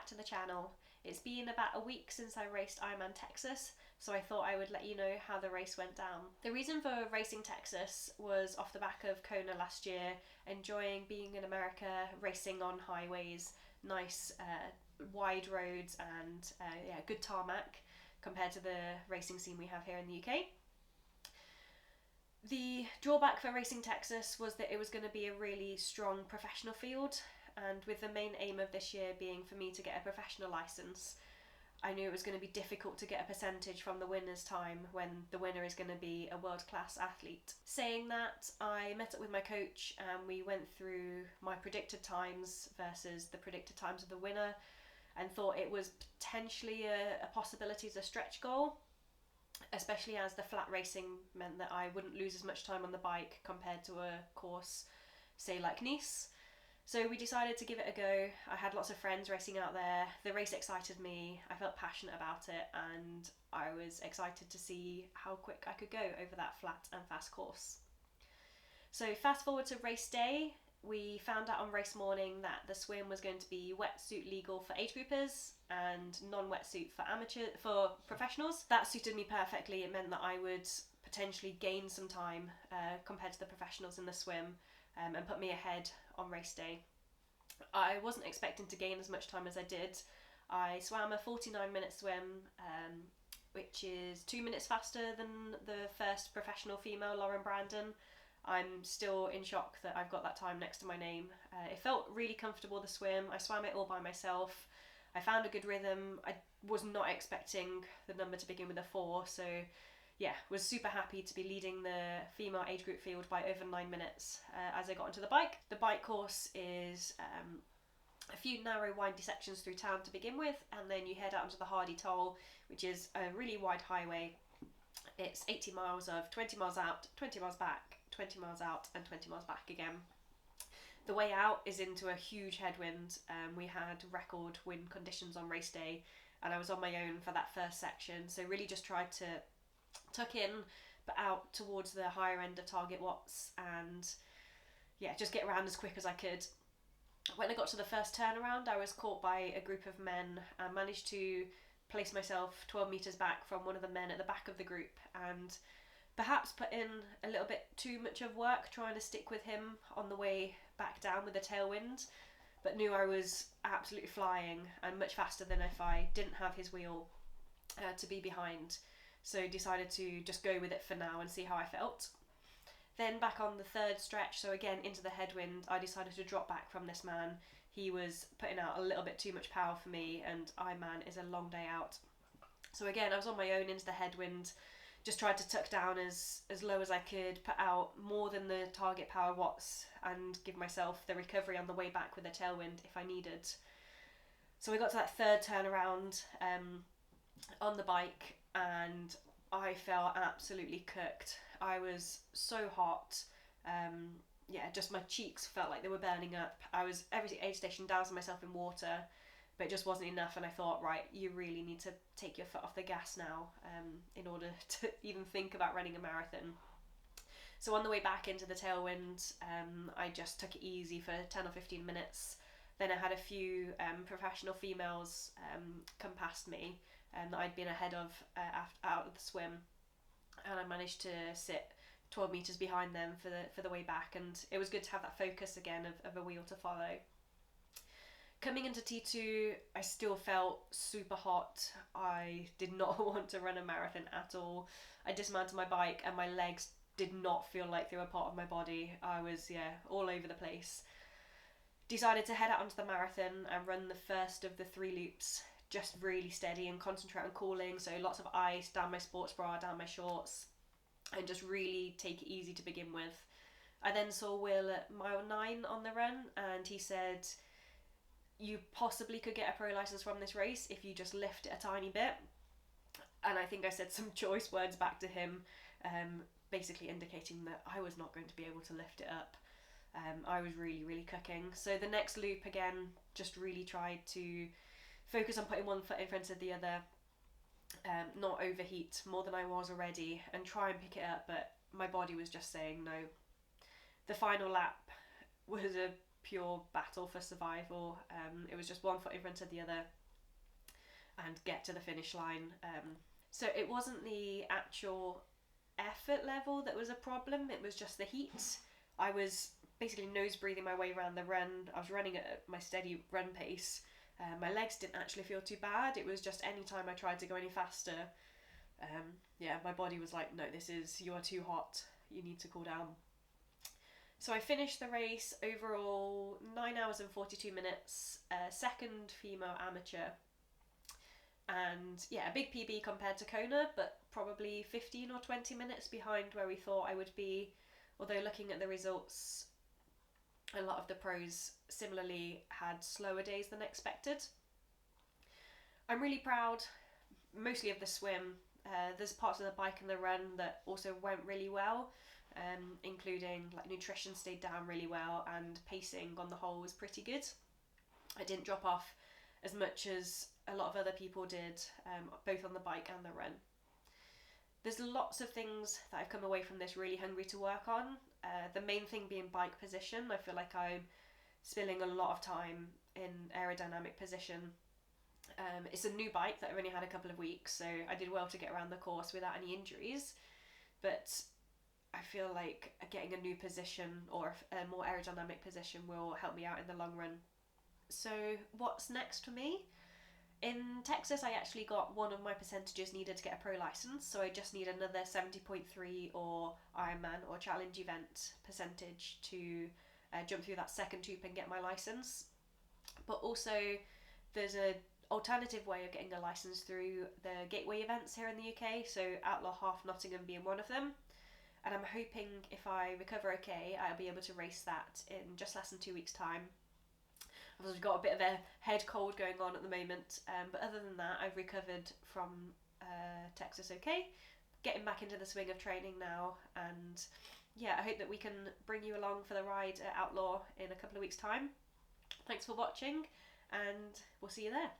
back to the channel. It's been about a week since I raced Ironman Texas, so I thought I would let you know how the race went down. The reason for racing Texas was off the back of Kona last year, enjoying being in America, racing on highways, nice wide roads and good tarmac compared to the racing scene we have here in the UK. The drawback for racing Texas was that it was going to be a really strong professional field, and with the main aim of this year being for me to get a professional license, I knew it was going to be difficult to get a percentage from the winner's time when the winner is going to be a world-class athlete. Saying that, I met up with my coach and we went through my predicted times versus the predicted times of the winner, and thought it was potentially a possibility as a stretch goal, especially as the flat racing meant that I wouldn't lose as much time on the bike compared to a course, say like Nice. So we decided to give it a go. I had lots of friends racing out there. The race excited me. I felt passionate about it, and I was excited to see how quick I could go over that flat and fast course. So fast forward to race day, we found out on race morning that the swim was going to be wetsuit legal for age groupers and non-wetsuit for professionals. That suited me perfectly. It meant that I would potentially gain some time compared to the professionals in the swim, and put me ahead on race day. I wasn't expecting to gain as much time as I did. I swam a 49-minute swim, which is 2 minutes faster than the first professional female, Lauren Brandon. I'm still in shock that I've got that time next to my name. It felt really comfortable, the swim. I swam it all by myself. I found a good rhythm. I was not expecting the number to begin with a 4, so yeah, was super happy to be leading the female age group field by over 9 minutes as I got onto the bike. The bike course is a few narrow, windy sections through town to begin with, and then you head out onto the Hardy Toll, which is a really wide highway. It's 80 miles of 20 miles out, 20 miles back, 20 miles out and 20 miles back again. The way out is into a huge headwind. We had record wind conditions on race day, and I was on my own for that first section, so really just tried to tuck in but out towards the higher end of target watts and just get around as quick as I could. When I got to the first turnaround, I was caught by a group of men and managed to place myself 12 metres back from one of the men at the back of the group, and perhaps put in a little bit too much of work trying to stick with him on the way back down with the tailwind, but knew I was absolutely flying and much faster than if I didn't have his wheel to be behind. So decided to just go with it for now and see how I felt. Then back on the third stretch, so again into the headwind, I decided to drop back from this man. He was putting out a little bit too much power for me, and Ironman is a long day out. So again, I was on my own into the headwind, just tried to tuck down as low as I could, put out more than the target power watts, and give myself the recovery on the way back with a tailwind if I needed. So we got to that third turnaround on the bike, and I felt absolutely cooked. I was so hot. Just my cheeks felt like they were burning up. I was every aid station dousing myself in water, but it just wasn't enough, and I thought, right, you really need to take your foot off the gas now in order to even think about running a marathon. So on the way back into the tailwind, I just took it easy for 10 or 15 minutes. Then I had a few professional females come past me that I'd been ahead of out of the swim, and I managed to sit 12 metres behind them for the way back, and it was good to have that focus again of a wheel to follow. Coming into T2, I still felt super hot. I did not want to run a marathon at all. I dismounted my bike and my legs did not feel like they were part of my body. I was, all over the place. Decided to head out onto the marathon and run the first of the 3 loops, just really steady and concentrate on cooling. So lots of ice down my sports bra, down my shorts, and just really take it easy to begin with. I then saw Will at mile 9 on the run, and he said, you possibly could get a pro license from this race if you just lift it a tiny bit. And I think I said some choice words back to him, basically indicating that I was not going to be able to lift it up. I was really, really cooking. So the next loop, again, just really tried to focus on putting one foot in front of the other, not overheat more than I was already, and try and pick it up, but my body was just saying no. The final lap was a pure battle for survival. It was just one foot in front of the other and get to the finish line. So it wasn't the actual effort level that was a problem, it was just the heat. I was basically nose breathing my way around the run. I was running at my steady run pace. My legs didn't actually feel too bad. It was just any time I tried to go any faster, my body was like, no, you're too hot. You need to cool down. So I finished the race overall 9 hours and 42 minutes, second female amateur. And yeah, a big PB compared to Kona, but probably 15 or 20 minutes behind where we thought I would be. Although looking at the results, a lot of the pros similarly had slower days than expected. I'm really proud, mostly of the swim. There's parts of the bike and the run that also went really well, including like nutrition stayed down really well and pacing on the whole was pretty good. I didn't drop off as much as a lot of other people did, both on the bike and the run. There's lots of things that I've come away from this really hungry to work on. The main thing being bike position. I feel like I'm spilling a lot of time in aerodynamic position. It's a new bike that I've only had a couple of weeks, so I did well to get around the course without any injuries, but I feel like getting a new position or a more aerodynamic position will help me out in the long run. So what's next for me? In Texas, I actually got one of my percentages needed to get a pro license, so I just need another 70.3 or Ironman or challenge event percentage to jump through that second hoop and get my license. But also, there's an alternative way of getting a license through the gateway events here in the UK, so Outlaw Half Nottingham being one of them. And I'm hoping if I recover okay, I'll be able to race that in just less than 2 weeks' time. I've got a bit of a head cold going on at the moment, but other than that, I've recovered from Texas okay, getting back into the swing of training now, and yeah, I hope that we can bring you along for the ride at Outlaw in a couple of weeks' time. Thanks for watching, and we'll see you there.